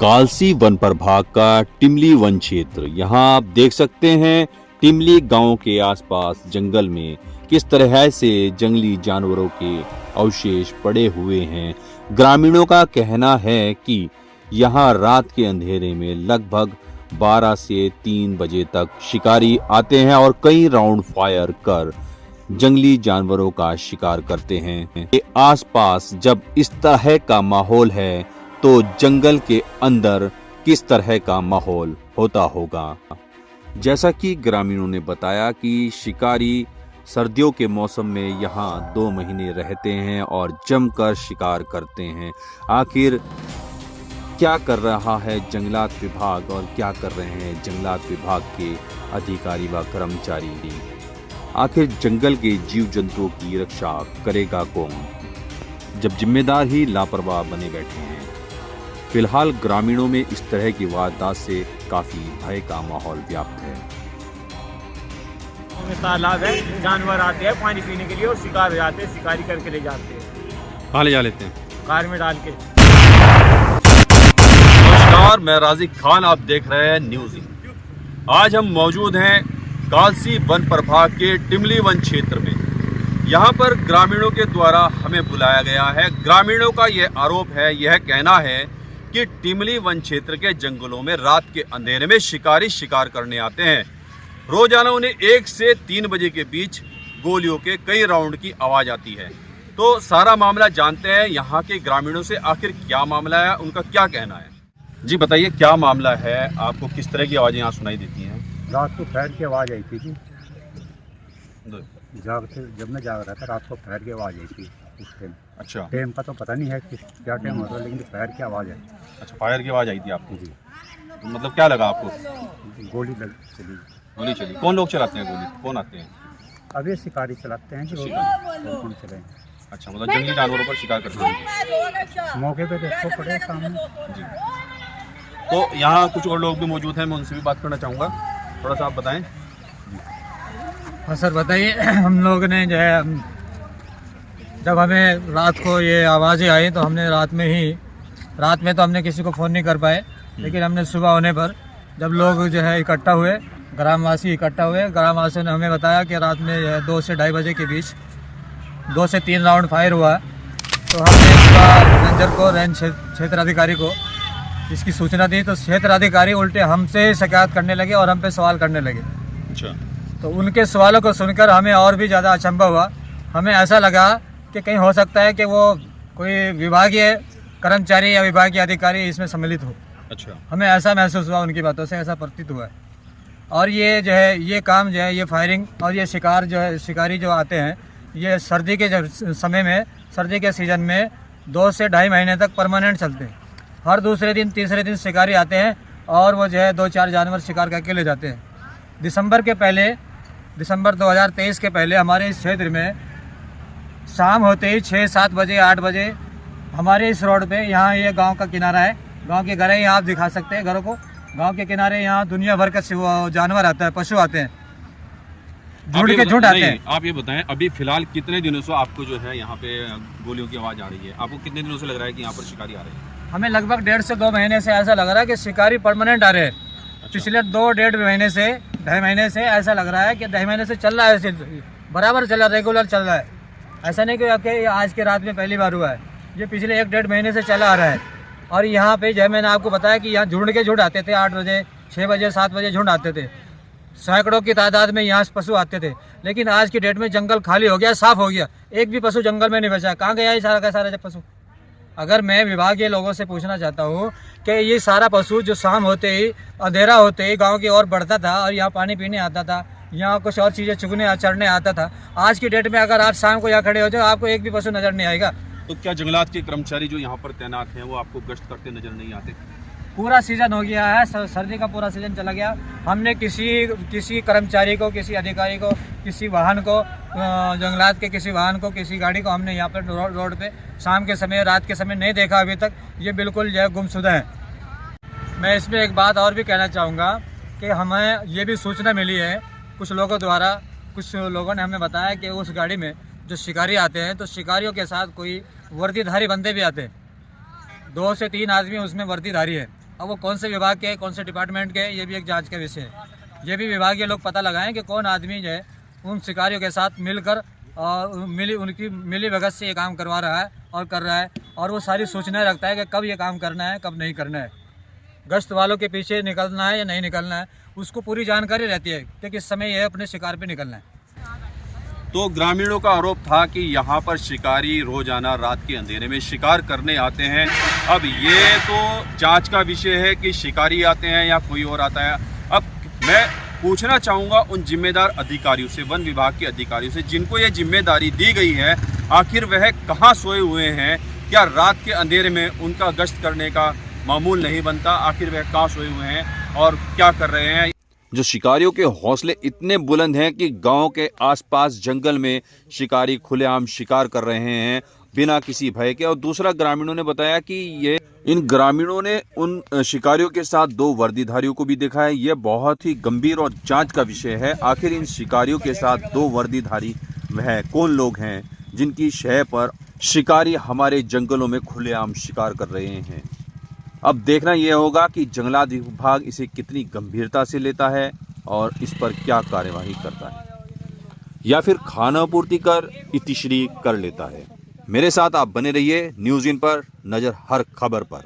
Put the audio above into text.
Kalsi one प्रभाग का Timli one क्षेत्र। यहाँ आप देख सकते हैं टिमली गांव के आसपास जंगल में किस तरह से जंगली जानवरों के अवशेष पड़े हुए हैं। ग्रामीणों का कहना है कि यहाँ रात के अंधेरे में लगभग 12 से 3 बजे तक शिकारी आते हैं और कई राउंड फायर कर जंगली जानवरों का शिकार करते हैं। आसपास जब इस तरह का माहौल है तो जंगल के अंदर किस तरह का माहौल होता होगा। जैसा कि ग्रामीणों ने बताया कि शिकारी सर्दियों के मौसम में यहाँ 2 महीने रहते हैं और जमकर शिकार करते हैं। आखिर क्या कर रहा है जंगलात विभाग और क्या कर रहे हैं जंगलात विभाग के अधिकारी व कर्मचारी? आखिर जंगल के जीव जंतुओं की रक्षा करेगा कौन जब जिम्मेदार ही लापरवाह बने बैठे हैं। फिलहाल ग्रामीणों में इस तरह की वारदात से काफी भय का माहौल व्याप्त है। तालाब है, जानवर आते हैं पानी पीने के लिए और शिकार हो जाते हैं, शिकारी करके ले जाते हैं। कहाँ ले जा लेते हैं? कार में डाल के। नमस्कार, मैं राजिक खान, आप देख रहे हैं न्यूज़। आज हम मौजूद हैं कालसी वन प्रभाग के टिमली वन क्षेत्र में। यहाँ पर ग्रामीणों के द्वारा हमें बुलाया गया है। ग्रामीणों का यह आरोप है, यह कहना है कि टिमली वन क्षेत्र के जंगलों में रात के अंधेरे में शिकारी शिकार करने आते हैं। रोजाना उन्हें 1 से 3 बजे के बीच गोलियों के कई राउंड की आवाज आती है। तो सारा मामला जानते हैं यहाँ के ग्रामीणों से, आखिर क्या मामला है, उनका क्या कहना है। जी बताइए, क्या मामला है? आपको किस तरह की आवाजें यहाँ सुनाई देती हैं? रात को फायर की आवाज़ आई थी जी। जब मैं जाग रहा था रात को फायर की आवाज़ आई थी उस टाइम। अच्छा, टाइम का तो पता नहीं है कि क्या टाइम होता, लेकिन फायर की आवाज़ है। अच्छा, फायर की आवाज आई थी आपको? जी, तो मतलब क्या लगा आपको? गोली लग चली। गोली चली? कौन लोग चलाते हैं गोली? कौन आते हैं? अब ये शिकारी चलाते हैं कि कौन चले। अच्छा, मतलब जंगली जानवरों पर शिकार करते हैं। मौके पे देखो पड़े सामने जी। तो यहाँ कुछ और लोग भी मौजूद हैं, मैं उनसे भी बात करना चाहूँगा। थोड़ा सा आप बताएं। हाँ सर बताइए। हम लोग ने जो है जब हमें रात को ये आवाज़ें आई तो हमने रात में तो हमने किसी को फ़ोन नहीं कर पाए, लेकिन हमने सुबह होने पर जब लोग जो है इकट्ठा हुए, ग्रामवासी इकट्ठा हुए, ग्रामवासियों ने हमें बताया कि रात में 2 से 2:30 बजे के बीच 2 से 3 राउंड फायर हुआ। तो हमने सुबह रेंजर को, रेंज क्षेत्र अधिकारी को इसकी सूचना दी। तो क्षेत्र अधिकारी उल्टे हमसे शिकायत करने लगे और हम पे सवाल करने लगे। अच्छा। तो उनके सवालों को सुनकर हमें और भी ज़्यादा अचंभा हुआ। हमें ऐसा लगा कि कहीं हो सकता है कि वो कोई विभागीय कर्मचारी या विभागीय अधिकारी इसमें सम्मिलित हो। अच्छा। हमें ऐसा महसूस हुआ, उनकी बातों से ऐसा प्रतीत हुआ है। और ये जो है ये काम जो है, ये फायरिंग और ये शिकार जो है, शिकारी जो आते हैं, ये सर्दी के समय में, सर्दी के सीज़न में 2 से 2.5 महीने तक परमानेंट चलते हैं। हर दूसरे दिन, तीसरे दिन शिकारी आते हैं और वो जो है 2-4 जानवर शिकार करके ले जाते हैं। दिसंबर 2023 के पहले हमारे इस क्षेत्र में शाम होते ही 6-7 बजे, 8 बजे हमारे इस रोड पे, यहाँ ये गांव का किनारा है, गांव के घर है, यहाँ आप दिखा सकते हैं घरों को। गांव के किनारे यहाँ दुनिया भर का जानवर आता है, पशु आते हैं, झुंड के झुंड आते हैं। आप ये बताएं, अभी फिलहाल कितने दिनों से आपको जो है यहाँ पे गोलियों की आवाज़ आ रही है? आपको कितने दिनों से लग रहा है कि यहाँ पर शिकारी आ रहे हैं? हमें लगभग 1.5 से 2 महीने से ऐसा लग रहा है कि शिकारी परमानेंट आ रहे हैं। अच्छा। पिछले 2-1.5 महीने से, 2.5 महीने से ऐसा लग रहा है कि 2.5 महीने से चल रहा है, बराबर चल रहा है, रेगुलर चल रहा है। ऐसा नहीं कि आपके आज के रात में पहली बार हुआ है, ये पिछले 1-1.5 महीने से चला आ रहा है। और यहाँ पे जो है मैंने आपको बताया कि यहाँ झुंड के झुंड आते थे, 8 बजे, 6 बजे, 7 बजे झुंड आते थे, सैकड़ों की तादाद में यहाँ पशु आते थे। लेकिन आज की डेट में जंगल खाली हो गया, साफ हो गया, एक भी पशु जंगल में नहीं बचा। कहाँ गया ये सारा का सारा जब पशु? अगर मैं विभागीय लोगों से पूछना चाहता हूँ कि ये सारा पशु जो शाम होते ही, अंधेरा होते ही गांव की ओर बढ़ता था और यहाँ पानी पीने आता था, यहाँ कुछ और चीज़ें चुगने चढ़ने आता था, आज की डेट में अगर आज शाम को यहाँ खड़े हो जाओ आपको एक भी पशु नज़र नहीं आएगा। तो क्या जंगलात के कर्मचारी जो यहाँ पर तैनात हैं वो आपको गश्त करते नजर नहीं आते? पूरा सीज़न हो गया है, सर्दी का पूरा सीज़न चला गया। हमने किसी कर्मचारी को, किसी अधिकारी को, किसी वाहन को, जंगलात के किसी वाहन को, किसी गाड़ी को हमने यहाँ पर रोड पे शाम के समय, रात के समय नहीं देखा अभी तक। ये बिल्कुल जो है गुमशुदा है। मैं इसमें एक बात और भी कहना चाहूँगा कि हमें ये भी सूचना मिली है कुछ लोगों द्वारा, कुछ लोगों ने हमें बताया कि उस गाड़ी में जो शिकारी आते हैं तो शिकारियों के साथ कोई वर्दीधारी बंदे भी आते हैं। 2 से 3 आदमी उसमें वर्दीधारी है अब वो कौन से विभाग के, कौन से डिपार्टमेंट के, ये भी एक जांच का विषय है। ये भी विभागीय लोग पता लगाएं कि कौन आदमी जो है उन शिकारियों के साथ मिलकर उनकी मिली भगत से ये काम करवा रहा है और कर रहा है, और वो सारी सूचनाएं रखता है कि कब ये काम करना है, कब नहीं करना है, गश्त वालों के पीछे निकलना है या नहीं निकलना है, उसको पूरी जानकारी रहती है कि किस समय यह अपने शिकार पे निकलना है। तो ग्रामीणों का आरोप था कि यहाँ पर शिकारी रोजाना रात के अंधेरे में शिकार करने आते हैं। अब ये तो जांच का विषय है कि शिकारी आते हैं या कोई और आता है। अब मैं पूछना चाहूँगा उन जिम्मेदार अधिकारियों से, वन विभाग के अधिकारियों से, जिनको ये जिम्मेदारी दी गई है, आखिर वह कहाँ सोए हुए हैं? क्या रात के अंधेरे में उनका गश्त करने का मामूल नहीं बनता? आखिर वह कहाँ सोए हुए हैं और क्या कर रहे हैं? जो शिकारियों के हौसले इतने बुलंद हैं कि गांव के आसपास जंगल में शिकारी खुलेआम शिकार कर रहे हैं बिना किसी भय के। और दूसरा, ग्रामीणों ने बताया कि ये इन ग्रामीणों ने उन शिकारियों के साथ 2 वर्दीधारियों को भी देखा है। यह बहुत ही गंभीर और जांच का विषय है। आखिर इन शिकारियों के साथ 2 वर्दीधारी वह कौन लोग हैं जिनकी शय पर शिकारी हमारे जंगलों में खुलेआम शिकार कर रहे हैं? अब देखना यह होगा कि जंगलात विभाग इसे कितनी गंभीरता से लेता है और इस पर क्या कार्यवाही करता है, या फिर खानापूर्ति कर इतिश्री कर लेता है। मेरे साथ आप बने रहिए न्यूज़ इन पर, नज़र हर खबर पर।